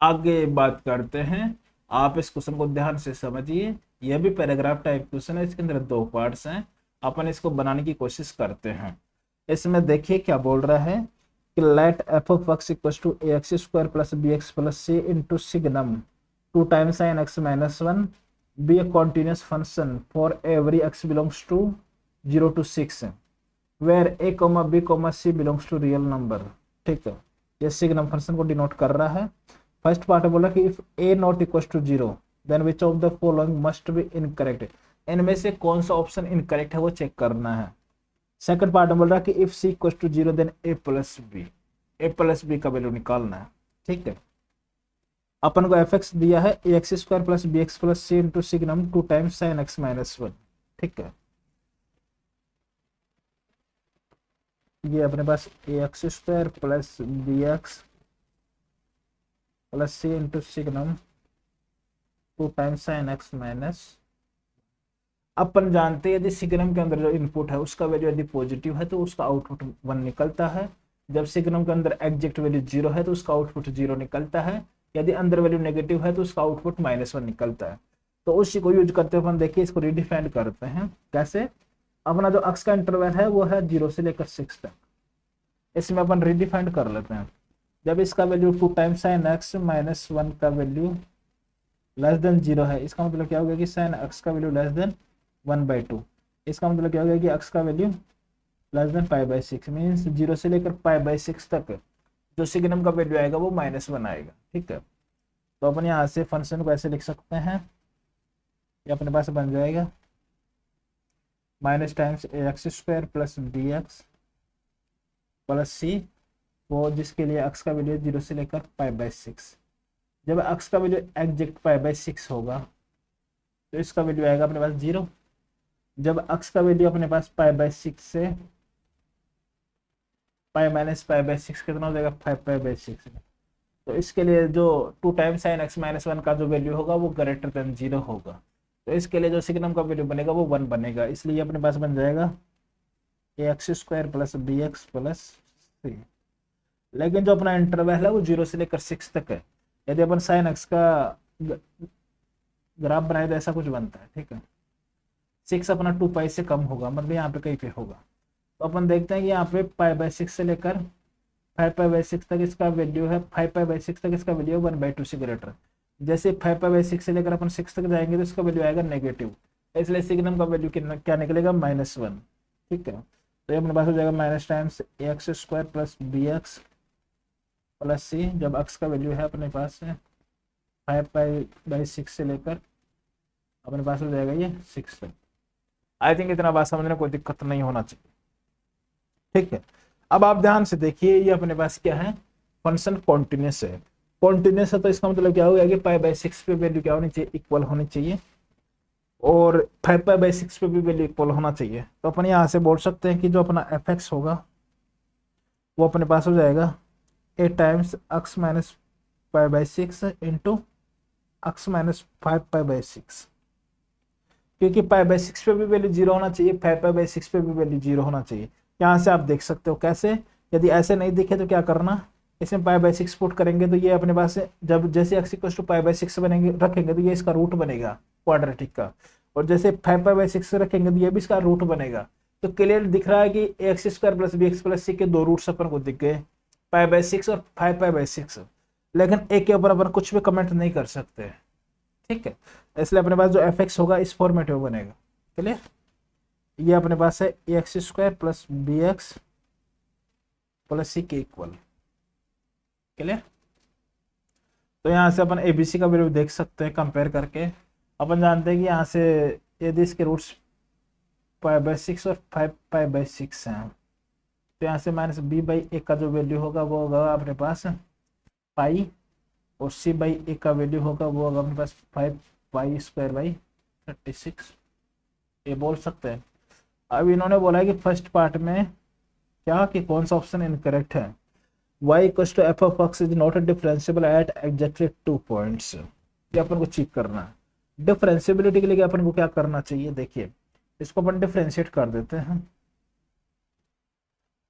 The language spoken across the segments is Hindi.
आगे बात करते हैं। आप इस क्वेश्चन को ध्यान से समझिए। यह भी पैराग्राफ टाइप क्वेश्चन है, इसके अंदर दो पार्ट्स हैं। अपन इसको बनाने की कोशिश करते हैं। इसमें देखिए क्या बोल रहा है कि let f of x equal to a x square plus b x plus c into signum two times sine x minus one b a continuous function for every x belongs to 0 to 6 where a comma b comma c belongs to real number. ठीक है, ये सिग्नम फंक्शन को डिनोट कर रहा है। फर्स्ट पार्ट बोला कि if a not equal to zero then which of the following must be incorrect. इनमें से कौन सा ऑप्शन इनकरेक्ट है वो चेक करना है। सेकंड पार्ट में बोल रहा है कि if c equal to zero then a plus b का वैल्यू निकालना है। ठीक है, अपन को एफ एक्स दिया है a x square plus b x plus c into signum two times sine x minus one. ठीक है, ये अपने पास a x square plus b x plus c into signum two times sine x minus. अपन जानते हैं यदि सिग्नम के अंदर जो इनपुट है उसका वैल्यू यदि पॉजिटिव है तो उसका आउटपुट 1 निकलता है। जब सिग्नम के अंदर एग्जैक्ट वैल्यू 0 है तो उसका आउटपुट 0 निकलता है। यदि अंदर वैल्यू नेगेटिव है तो उसका आउटपुट -1 निकलता है। तो उसी को यूज करते हुए अपन देखिए इसको रिडिफाइन करते हैं। कैसे? अपना जो अक्स का इंटरवल है वो है 0 से लेकर 6 तक। इसमें अपन रिडिफाइंड कर लेते हैं। जब इसका value 2 times sine x minus 1 का वैल्यू लेस देन 0 है, इसका मतलब क्या हो गया कि साइन एक्स का वैल्यू लेस देन 1/2। इसका मतलब क्या हो गया कि एक्स का वैल्यू लेस देन π/6 मीन्स 0 से लेकर π/6 तक जो सिग्नम का वैल्यू आएगा वो -1 आएगा। ठीक है, तो अपन यहाँ से फंक्शन को ऐसे लिख सकते हैं। ये अपने पास बन जाएगा minus times a x square plus b x plus c, वो जिसके लिए एक्स का वैल्यू 0 से लेकर π/6। जब एक्स का वैल्यू एग्जैक्ट π/6 होगा तो इसका वैल्यू आएगा अपने पास 0। जब एक्स का वैल्यू अपने पास π/6 से π-π/6 कितना हो जाएगा 5π/6। तो इसके लिए जो 2 टाइम्स साइन एक्स माइनस 1 का जो वैल्यू होगा वो ग्रेटर देन 0 होगा। तो इसके लिए जो सिग्नम का वैल्यू बनेगा वो 1 बनेगा। इसलिए अपने पास बन जाएगा a x square plus b x plus c. लेकिन जो अपना इंटरवल है वो 0 से लेकर 6 तक है। यदि अपन साइन एक्स का ग्राफ बनाए तो ऐसा कुछ बनता है। ठीक है, 6 अपना 2π से कम होगा, मतलब यहाँ पे कहीं पे होगा। तो अपन देखते हैं कि यहाँ पे π/6 से लेकर 5π/6 तक इसका वैल्यू है, 5π/6 तक इसका वैल्यू है 1/2 से ग्रेटर। जैसे 5π/6 से लेकर अपन 6 तक जाएंगे तो इसका वैल्यू आएगा नेगेटिव। इसलिए सिग्नम का वैल्यू क्या निकलेगा -1। ठीक है, तो ये अपने पास हो जाएगा minus times a x square plus b x plus c. जब एक्स का वैल्यू है अपने पास 5π/6 से लेकर अपने पास हो जाएगा ये 6 तक। आई थिंक इतना बात समझने कोई दिक्कत नहीं होना चाहिए। ठीक है, अब आप ध्यान से देखिए ये अपने पास क्या है, फंक्शन कॉन्टिन्यूस है। कॉन्टिन्यूस है तो इसका मतलब क्या हो गया कि π/6 पे वैल्यू क्या होनी चाहिए, इक्वल होनी चाहिए, और 5π/6 पे भी वैल्यू इक्वल होना चाहिए। तो अपन यहाँ से बोल सकते हैं कि जो अपना एफ एक्स होगा वो अपने पास हो जाएगा a times x minus π/6 into x minus 5π/6, क्योंकि π/6 पे भी वैल्यू 0 होना चाहिए, 5π/6 पे भी वैल्यू 0 होना चाहिए। यहाँ से आप देख सकते हो कैसे। यदि ऐसे नहीं दिखे तो क्या करना, इसमें π/6 पुट करेंगे तो ये अपने पास जब जैसे x इक्वल टू π/6 बनेंगे रखेंगे तो ये इसका रूट बनेगा क्वाड्रेटिक का, और जैसे 5π/6 रखेंगे तो ये भी इसका रूट बनेगा। तो क्लियर दिख रहा है कि x square plus b x plus c के दो रूट्स अपन को दिख गए, π/6 और 5π/6। लेकिन एक के ऊपर अपन कुछ भी कमेंट नहीं कर सकते। ठीक है, इसलिए अपने पास जो एफ एक्स होगा इस फॉर्मेट में बनेगा। क्लियर, ये अपने पास है a x square plus b x plus c के इक्वल। क्लियर, तो यहाँ से अपन एबीसी का वैल्यू देख सकते हैं कंपेयर करके। अपन जानते हैं कि यहाँ से यदि इसके रूट्स π/6 और 5π/6 हैं तो यहाँ से -b/a का जो वैल्यू होगा वो होगा अपने पास पाई, और c/a का वैल्यू होगा वो होगा अपने पास 5π²/36। ये बोल सकते हैं। अब इन्होंने बोला है कि फर्स्ट पार्ट में क्या कि कौन सा ऑप्शन इनकरेक्ट है, y equal to f of x is not differentiable at exactly 2 points. ये अपन को चेक करना है। डिफरेंशिएबिलिटी के लिए अपन को क्या करना चाहिए, देखिए इसको अपन डिफरेंशिएट कर देते हैं।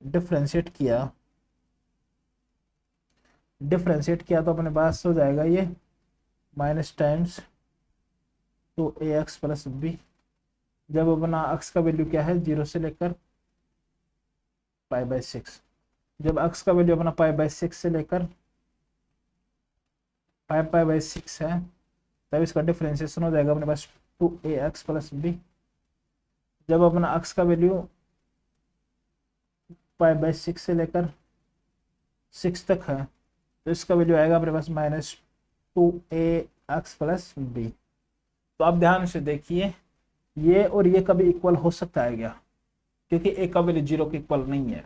डिफरेंशिएट किया डिफ्रेंशिएट किया तो अपने पास हो जाएगा ये minus times 2ax plus B. जब अपना x का वैल्यू क्या है 0 से लेकर π/6, जब x का वैल्यू अपना π/6 से लेकर 5π/6 है तब इसका डिफ्रेंशिएशन हो जाएगा अपने पास 2ax प्लस बी। जब अपना x का वैल्यू π/6 से लेकर 6 तक है तो इसका वैल्यू आएगा अपने पास -2ax प्लस बी। तो आप ध्यान से देखिए ये और ये कभी इक्वल हो सकता है क्या, क्योंकि ए का वैल्यू 0 के इक्वल नहीं है।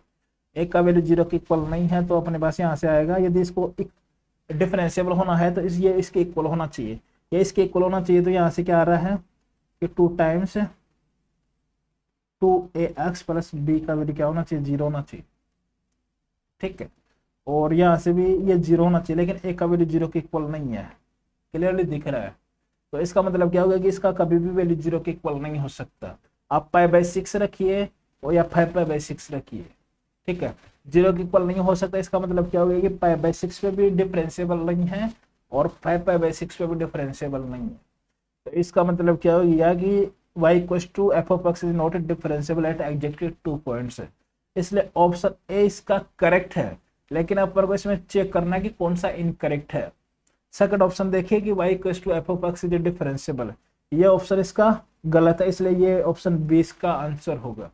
ए का वैल्यू 0 के इक्वल नहीं है तो अपने पास यहाँ से आएगा, यदि इसको डिफरेंशिएबल होना है तो ये इसके इक्वल होना चाहिए, ये इसके इक्वल होना चाहिए। तो यहाँ से क्या आ रहा है कि 2 टाइम्स 2ax प्लस बी का वैल्यू क्या होना चाहिए 0 होना चाहिए, ठीक है। और यहाँ से भी ये 0 होना चाहिए, लेकिन ए का वैल्यू 0 के इक्वल नहीं है, क्लियरली दिख रहा है। तो इसका मतलब क्या होगा कि इसका कभी भी वैल्यू 0 के इक्वल नहीं हो सकता। आप π/6 रखिए और या 5π/6 रखिए, ठीक है, 0 के इक्वल नहीं हो सकता। इसका मतलब क्या होगा कि π/6 पे भी डिफरेंशिएबल नहीं है और 5π/6 पे भी डिफरेंशिएबल नहीं है। तो इसका मतलब क्या हो गया कि y = f(x) is not differentiable at exactly 2 points. इसलिए ऑप्शन ए इसका करेक्ट है, लेकिन अपन को इसमें चेक करना है कि कौन सा इनकरेक्ट है। सेकंड ऑप्शन देखिए कि y = f(x) इज डिफरेंशिएबल, ये ऑप्शन इसका गलत है, इसलिए ये ऑप्शन बी इसका आंसर होगा।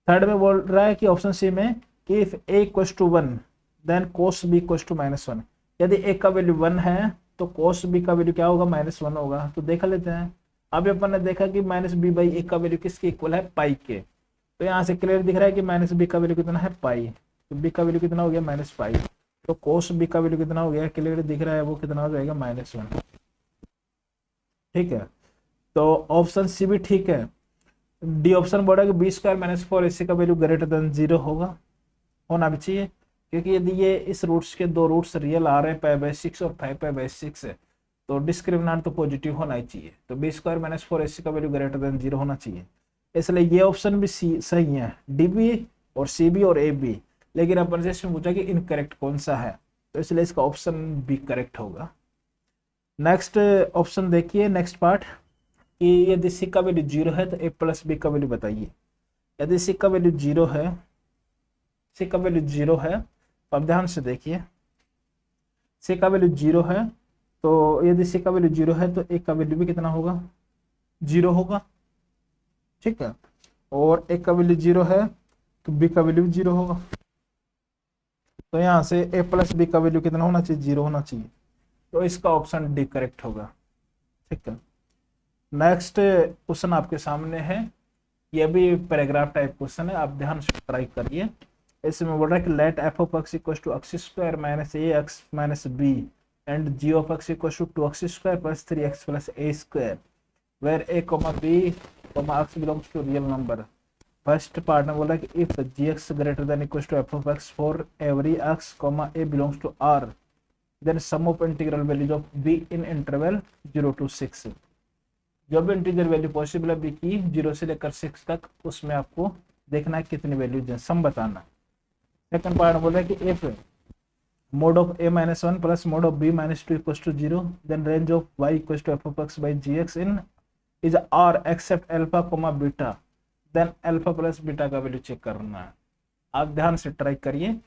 थर्ड में बोल रहा है कि ऑप्शन सी में कि if a = 1 then cos b = -1। यदि a का वैल्यू 1 है तो cos b का वैल्यू क्या होगा -1 होगा। तो देख लेते हैं। अभी अपन ने देखा कि -b/a का वैल्यू किसके इक्वल है पाई के। तो यहाँ से क्लियर दिख रहा है कि -b का वैल्यू कितना है पाई, तो b का वैल्यू कितना हो गया -पाई। तो cos b का वैल्यू कितना हो गया क्लियर दिख रहा है, वो कितना हो जाएगा -1, ठीक है। तो ऑप्शन सी भी ठीक है। डी ऑप्शन बोल रहा है कि b² - 4ac का वैल्यू > 0 होना भी चाहिए, क्योंकि यदि ये इस रूट्स के दो रूट्स रियल आ रहे हैं π/6 और 5π/6 है तो डिस्क्रिमिनेंट तो पॉजिटिव होना ही चाहिए। तो b² - 4ac का वैल्यू > 0 होना चाहिए, इसलिए ये ऑप्शन भी सही है, डी भी और सी भी और ए भी। लेकिन अपन से इसमें पूछा कि इनकरेक्ट कौन सा है, तो इसलिए इसका ऑप्शन बी करेक्ट होगा। नेक्स्ट ऑप्शन देखिए, नेक्स्ट पार्ट कि यदि सी का वैल्यू 0 है तो ए प्लस बी का वैल्यू बताइए। यदि सी का वैल्यू 0 है, सी का वैल्यू 0 है तो अब ध्यान से देखिए, सी का वैल्यू 0 है तो यदि सी का वैल्यू 0 है तो ए का वैल्यू भी कितना होगा 0 होगा, ठीक है। और ए का वैल्यू 0 है तो बी का वैल्यू भी 0 होगा। तो यहाँ से ए प्लस बी का वैल्यू कितना होना चाहिए 0 होना चाहिए, तो इसका ऑप्शन डी करेक्ट होगा, ठीक है। नेक्स्ट क्वेश्चन आपके सामने है, यह भी पैराग्राफ टाइप क्वेश्चन है, आप ध्यान से ट्राई करिए। इसमें बोल रहा है कि let f(x) = x² - ax - b and g(x) = 2x² + 3x + a² where a, b, x belongs to real number। First part में बोला कि if gx > f(x) for every x, a belongs to r, then sum of integral values of b in interval 0 to 6। जो भी इंटीजर वैल्यू पॉसिबल है b की 0 से लेकर 6 तक, उसमें आपको देखना है कितनी वैल्यू है, सम बताना। सेकंड पार्ट बोल रहा है कि if mod of a - 1 plus mod of b - 2 = 0 then range of y = f(x/gx in is r except alpha, beta, then alpha plus beta का वैल्यू चेक करना है। आप ध्यान से ट्राई करिए,